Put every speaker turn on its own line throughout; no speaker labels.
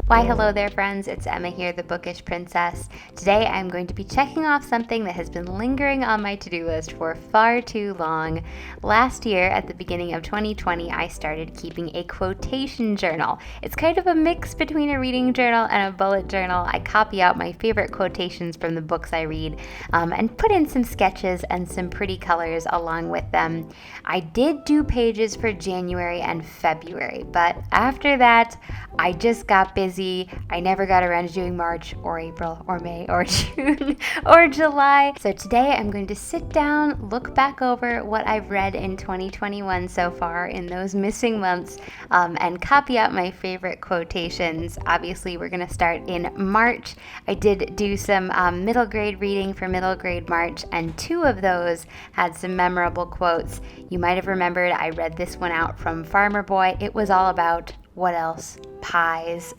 Why hello there friends, it's Emma here, the Bookish Princess. Today I'm going to be checking off something that has been lingering on my to-do list for far too long. Last year, at the beginning of 2020, I started keeping a quotation journal. It's kind of a mix between a reading journal and a bullet journal. I copy out my favorite quotations from the books I read and put in some sketches and some pretty colors along with them. I did do pages for January and February, but after that, I just got busy. I never got around to doing March or April or May or June or July. So today I'm going to sit down, look back over what I've read in 2021 so far in those missing months, and copy out my favorite quotations. Obviously, we're going to start in March. I did do some middle grade reading for middle grade March, and two of those had some memorable quotes. You might have remembered I read this one out from Farmer Boy. It was all about what else? Pies.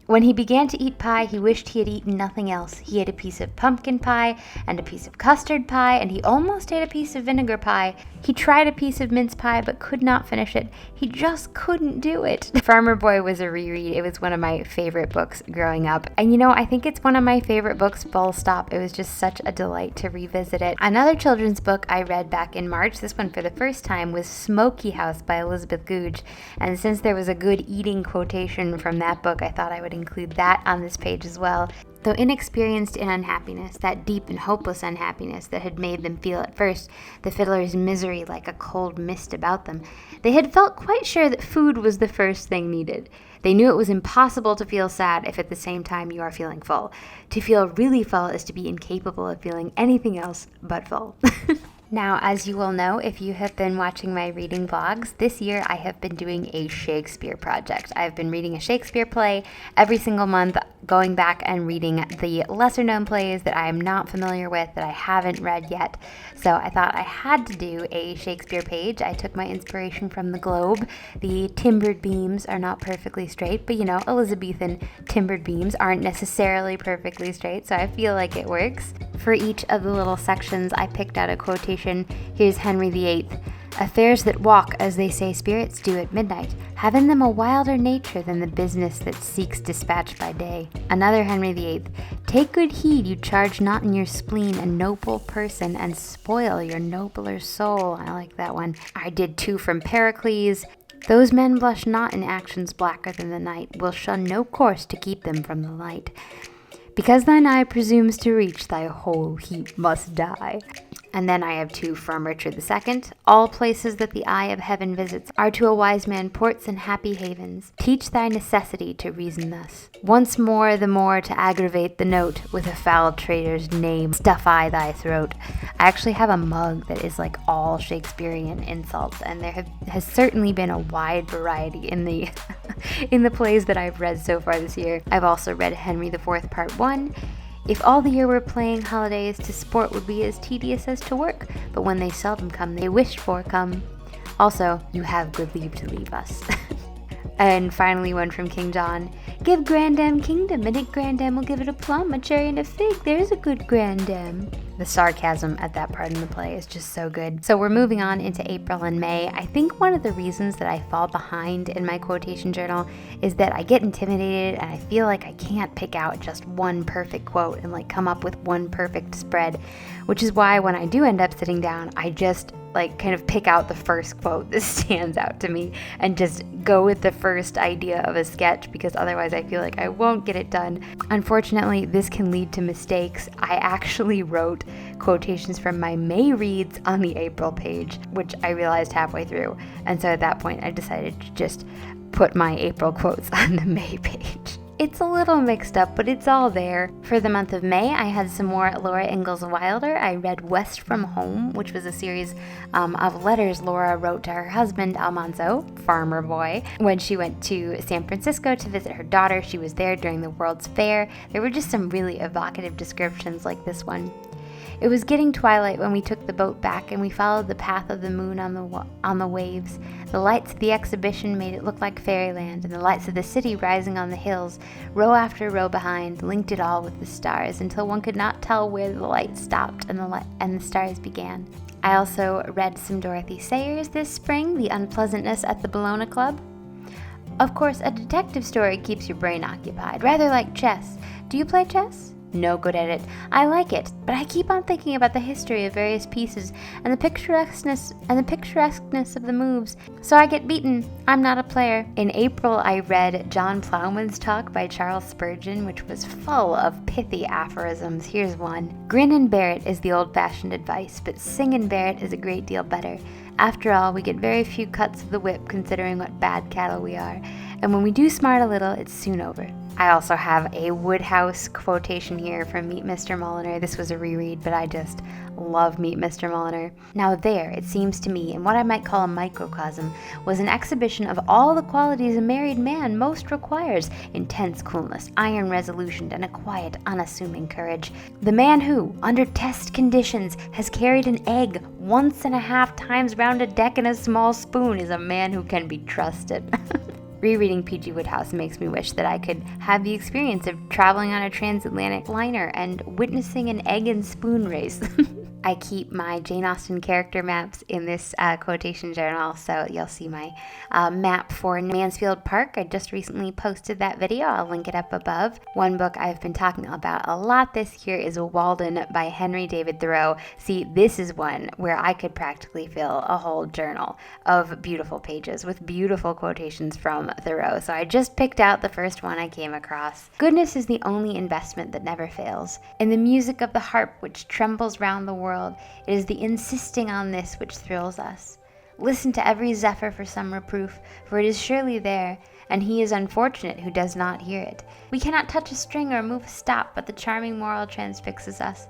When he began to eat pie, he wished he had eaten nothing else. He ate a piece of pumpkin pie and a piece of custard pie, and he almost ate a piece of vinegar pie. He tried a piece of mince pie but could not finish it. He just couldn't do it. Farmer Boy was a reread. It was one of my favorite books growing up. And I think it's one of my favorite books, full stop. It was just such a delight to revisit it. Another children's book I read back in March, this one for the first time, was Smoky House by Elizabeth Goudge. And since there was a good eating quotation from that book, I thought I would include that on this page as well. Though inexperienced in unhappiness, that deep and hopeless unhappiness that had made them feel at first the fiddler's misery like a cold mist about them, they had felt quite sure that food was the first thing needed. They knew it was impossible to feel sad if at the same time you are feeling full. To feel really full is to be incapable of feeling anything else but full. Now, as you will know, if you have been watching my reading vlogs, this year I have been doing a Shakespeare project. I've been reading a Shakespeare play every single month, going back and reading the lesser known plays that I am not familiar with, that I haven't read yet. So I thought I had to do a Shakespeare page. I took my inspiration from the Globe. The timbered beams are not perfectly straight, but Elizabethan timbered beams aren't necessarily perfectly straight, so I feel like it works. For each of the little sections, I picked out a quotation. Here's Henry VIII. Affairs that walk, as they say spirits do at midnight, have in them a wilder nature than the business that seeks dispatch by day. Another Henry VIII. Take good heed you charge not in your spleen a noble person and spoil your nobler soul. I like that one. I did two from Pericles. Those men blush not in actions blacker than the night, will shun no course to keep them from the light. Because thine eye presumes to reach, thy whole heap must die. And then I have two from Richard II. All places that the eye of heaven visits are to a wise man ports and happy havens. Teach thy necessity to reason thus. Once more the more to aggravate the note, with a foul traitor's name stuff I thy throat. I actually have a mug that is like all Shakespearean insults, and there has certainly been a wide variety in the in the plays that I've read so far this year. I've also read Henry IV Part 1. If all the year were playing holidays, to sport would be as tedious as to work, but when they seldom come, they wished for come. Also, you have good leave to leave us. And finally, one from King John. Give Grandam kingdom, and it Grandam will give it a plum, a cherry, and a fig. There's a good Grandam. The sarcasm at that part in the play is just so good. So we're moving on into April and May. I think one of the reasons that I fall behind in my quotation journal is that I get intimidated and I feel like I can't pick out just one perfect quote and come up with one perfect spread, which is why when I do end up sitting down, I just kind of pick out the first quote that stands out to me and just go with the first idea of a sketch, because otherwise I feel like I won't get it done. Unfortunately, this can lead to mistakes. I actually wrote quotations from my May reads on the April page, which I realized halfway through. And so at that point, I decided to just put my April quotes on the May page. It's a little mixed up, but it's all there. For the month of May, I had some more Laura Ingalls Wilder. I read West from Home, which was a series of letters Laura wrote to her husband, Almanzo, Farmer Boy, when she went to San Francisco to visit her daughter. She was there during the World's Fair. There were just some really evocative descriptions like this one. It was getting twilight when we took the boat back, and we followed the path of the moon on the waves. The lights of the exhibition made it look like fairyland, and the lights of the city rising on the hills, row after row behind, linked it all with the stars until one could not tell where the light stopped and the stars began. I also read some Dorothy Sayers this spring, The Unpleasantness at the Bologna Club. Of course, a detective story keeps your brain occupied, rather like chess. Do you play chess? No good at it. I like it, but I keep on thinking about the history of various pieces and the picturesqueness of the moves, so I get beaten. I'm not a player. In April, I read John Plowman's Talk by Charles Spurgeon, which was full of pithy aphorisms. Here's one. Grin and bear it is the old-fashioned advice, but sing and bear it is a great deal better. After all, we get very few cuts of the whip considering what bad cattle we are, and when we do smart a little, it's soon over. I also have a Woodhouse quotation here from Meet Mr. Mulliner. This was a reread, but I just love Meet Mr. Mulliner. Now there, it seems to me, in what I might call a microcosm, was an exhibition of all the qualities a married man most requires: intense coolness, iron resolution, and a quiet, unassuming courage. The man who, under test conditions, has carried an egg 1.5 times round a deck in a small spoon is a man who can be trusted. Rereading P.G. Woodhouse makes me wish that I could have the experience of traveling on a transatlantic liner and witnessing an egg and spoon race. I keep my Jane Austen character maps in this quotation journal, so you'll see my map for Mansfield Park. I just recently posted that video. I'll link it up above. One book I've been talking about a lot this year is Walden by Henry David Thoreau. See, this is one where I could practically fill a whole journal of beautiful pages with beautiful quotations from Thoreau. So I just picked out the first one I came across. Goodness is the only investment that never fails. In the music of the harp which trembles round the world, it is the insisting on this which thrills us. Listen to every zephyr for some reproof, for it is surely there, and he is unfortunate who does not hear it. We cannot touch a string or move a stop, but the charming moral transfixes us.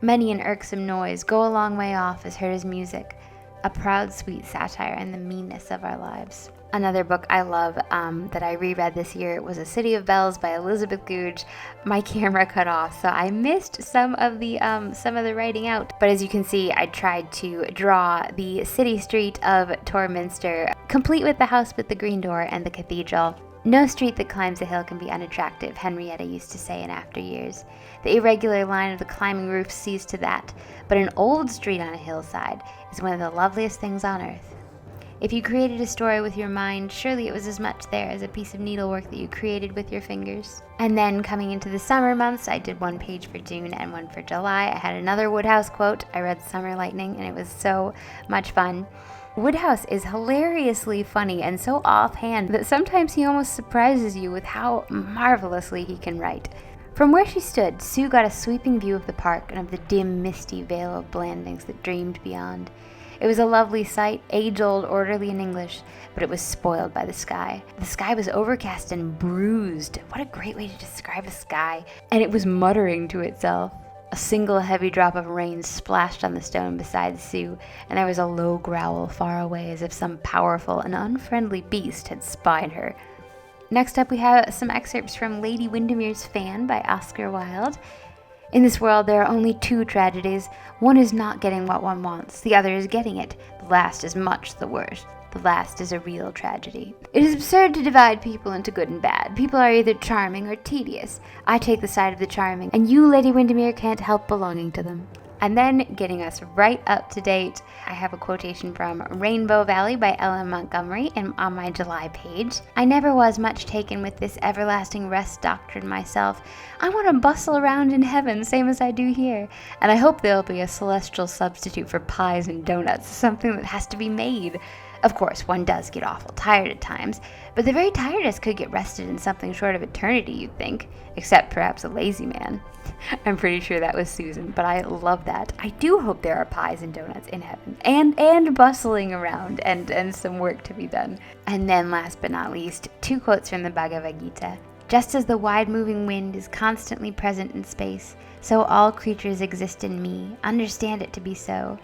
Many an irksome noise, go a long way off, is heard as music, a proud sweet satire in the meanness of our lives. Another book I love that I reread this year was A City of Bells by Elizabeth Goudge. My camera cut off, so I missed some of the writing out. But as you can see, I tried to draw the city street of Torminster, complete with the house with the green door and the cathedral. No street that climbs a hill can be unattractive, Henrietta used to say in after years. The irregular line of the climbing roofs sees to that, but an old street on a hillside is one of the loveliest things on earth. If you created a story with your mind, surely it was as much there as a piece of needlework that you created with your fingers. And then coming into the summer months, I did one page for June and one for July. I had another Woodhouse quote. I read Summer Lightning, and it was so much fun. Woodhouse is hilariously funny and so offhand that sometimes he almost surprises you with how marvelously he can write. From where she stood, Sue got a sweeping view of the park and of the dim, misty veil of Blandings that dreamed beyond. It was a lovely sight, age-old, orderly in English, but it was spoiled by the sky. The sky was overcast and bruised. What a great way to describe a sky. And it was muttering to itself. A single heavy drop of rain splashed on the stone beside Sue, and there was a low growl far away as if some powerful and unfriendly beast had spied her. Next up, we have some excerpts from Lady Windermere's Fan by Oscar Wilde. In this world, there are only two tragedies. One is not getting what one wants. The other is getting it. The last is much the worst. The last is a real tragedy. It is absurd to divide people into good and bad. People are either charming or tedious. I take the side of the charming, and you, Lady Windermere, can't help belonging to them. And then, getting us right up to date, I have a quotation from Rainbow Valley by Ellen Montgomery on my July page. I never was much taken with this everlasting rest doctrine myself. I want to bustle around in heaven, same as I do here. And I hope there'll be a celestial substitute for pies and donuts, something that has to be made. Of course, one does get awful tired at times, but the very tiredest could get rested in something short of eternity, you'd think. Except perhaps a lazy man. I'm pretty sure that was Susan, but I love that. I do hope there are pies and donuts in heaven, and bustling around, and some work to be done. And then last but not least, two quotes from the Bhagavad Gita. Just as the wide-moving wind is constantly present in space, so all creatures exist in me. Understand it to be so.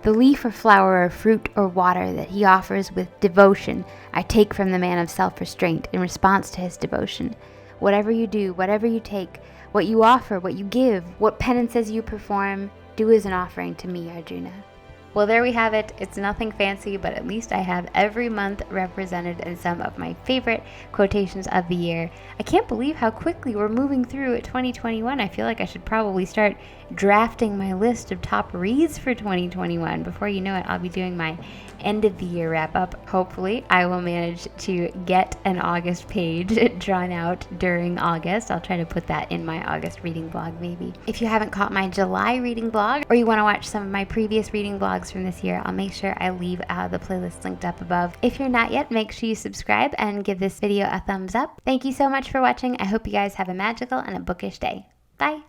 The leaf or flower or fruit or water that he offers with devotion, I take from the man of self-restraint in response to his devotion. Whatever you do, whatever you take, What you offer, what you give, what penances you perform, do as an offering to me, Arjuna. Well, there we have it. It's nothing fancy, but at least I have every month represented in some of my favorite quotations of the year. I can't believe how quickly we're moving through 2021. I feel like I should probably start drafting my list of top reads for 2021. Before you know it, I'll be doing my end of the year wrap up. Hopefully, I will manage to get an August page drawn out during August. I'll try to put that in my August reading blog maybe. If you haven't caught my July reading blog, or you want to watch some of my previous reading blogs from this year, I'll make sure I leave the playlist linked up above. If you're not yet, make sure you subscribe and give this video a thumbs up. Thank you so much for watching. I hope you guys have a magical and a bookish day. Bye!